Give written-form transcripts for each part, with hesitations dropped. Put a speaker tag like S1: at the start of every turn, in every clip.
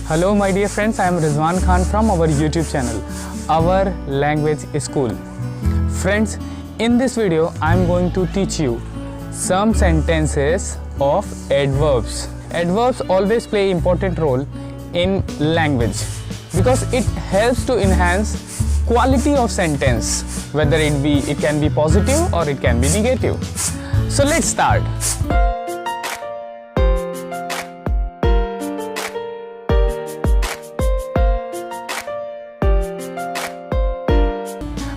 S1: Hello my dear friends, I am Rizwan Khan from our YouTube channel, Our Language School. Friends, in this video I am going to teach you some sentences of adverbs. Adverbs always play important role in language because it helps to enhance quality of sentence, whether it can be positive or it can be negative. So let's start.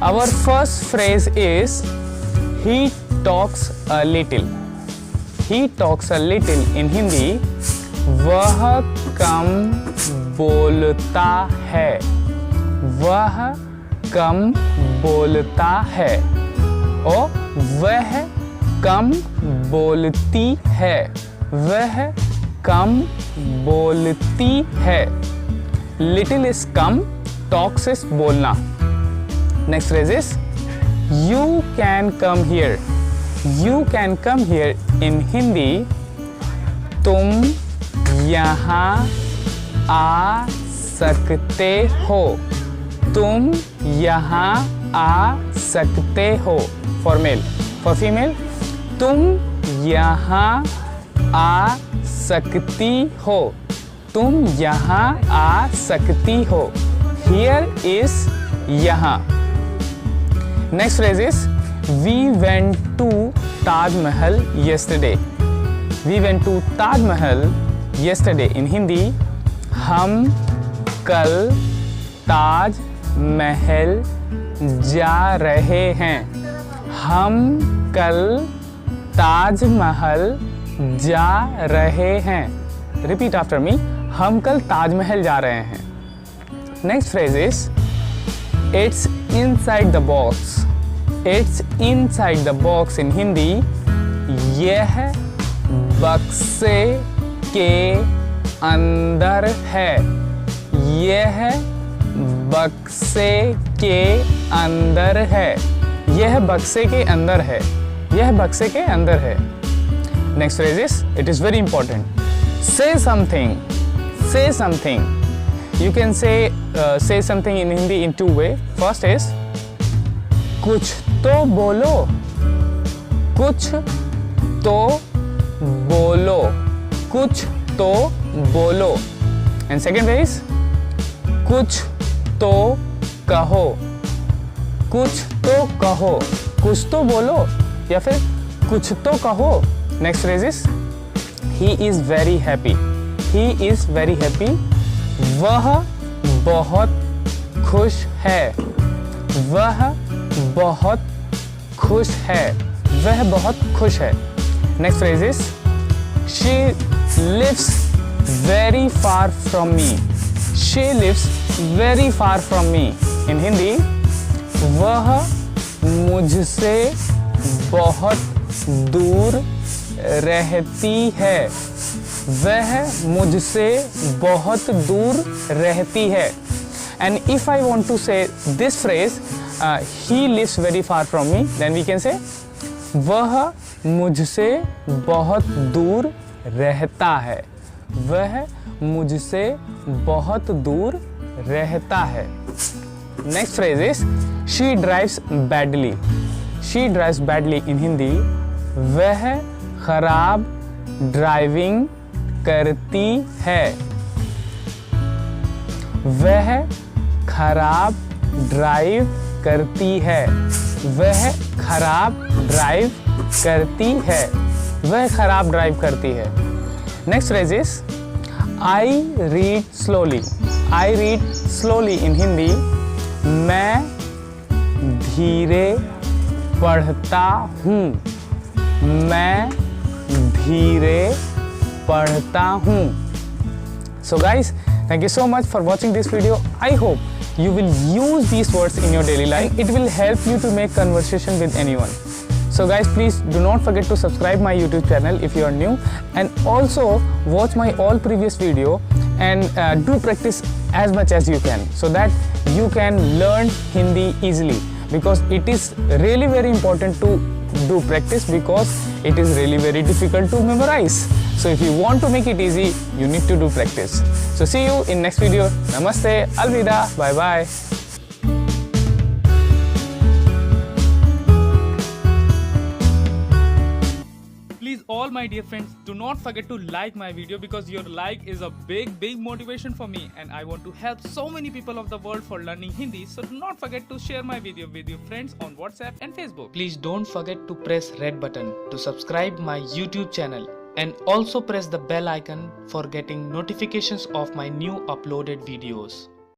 S1: Our first phrase is he talks a little. He talks a little in Hindi, वह कम बोलता है. वह कम बोलता है और वह कम बोलती है. वह कम बोलती है. Little is come, talks is बोलना. Next phrase is you can come here. You can come here in Hindi, तुम यहाँ आ सकते हो. तुम यहाँ आ सकते हो. For male. For female, तुम यहाँ आ सकती हो. तुम यहाँ आ सकती हो. Here is यहाँ. Next phrase is we went to Taj Mahal yesterday. We went to Taj Mahal yesterday. In Hindi, हम कल ताज महल जा रहे हैं. हम कल ताज महल जा रहे हैं. Repeat after me. हम कल ताज महल जा रहे हैं. Next phrase is it's inside the box. It's inside the box in Hindi. यह बक्से के अंदर है. यह बक्से के अंदर है. यह बक्से के अंदर है. यह बक्से के अंदर है. Next phrase is it is very important. Say something. Say something. You can say something in Hindi in two ways. First is कुछ तो बोलो. कुछ तो बोलो. कुछ तो बोलो. And second way is कुछ तो कहो. कुछ तो कहो. कुछ तो बोलो या फिर कुछ तो कहो. Next phrase is he is very happy. He is very happy. वह बहुत खुश है. वह बहुत खुश है. वह बहुत खुश है. Next phrase is she lives very far from me. She lives very far from me. In Hindi, वह मुझसे बहुत दूर रहती है. वह मुझसे बहुत दूर रहती है. And if I want to say this phrase, he lives very far from me, then we can say वह मुझसे बहुत दूर रहता है. वह मुझसे बहुत दूर रहता है. Next phrase is she drives badly. She drives badly in Hindi. वह खराब ड्राइविंग करती है. वह खराब ड्राइव करती है. वह खराब ड्राइव करती है. वह खराब ड्राइव करती है. Next phrase is I read slowly. I read slowly in Hindi. मैं धीरे पढ़ता हूँ. मैं धीरे पढ़ता हूँ. So guys, thank you so much for watching this video. I hope you will use these words in your daily life. It will help you to make conversation with anyone. So guys, please do not forget to subscribe my YouTube channel if you are new, and also watch my all previous video and do practice as much as you can, so that you can learn Hindi easily, because it is really very important to do practice, because it is really very difficult to memorize. So if you want to make it easy, you need to do practice. So see you in next video. Namaste, alvida, bye bye.
S2: Please, all my dear friends, do not forget to like my video, because your like is a big motivation for me, and I want to help so many people of the world for learning Hindi. So do not forget to share my video with your friends on WhatsApp and Facebook. Please don't forget to press red button to subscribe my YouTube channel, and also press the bell icon for getting notifications of my new uploaded videos.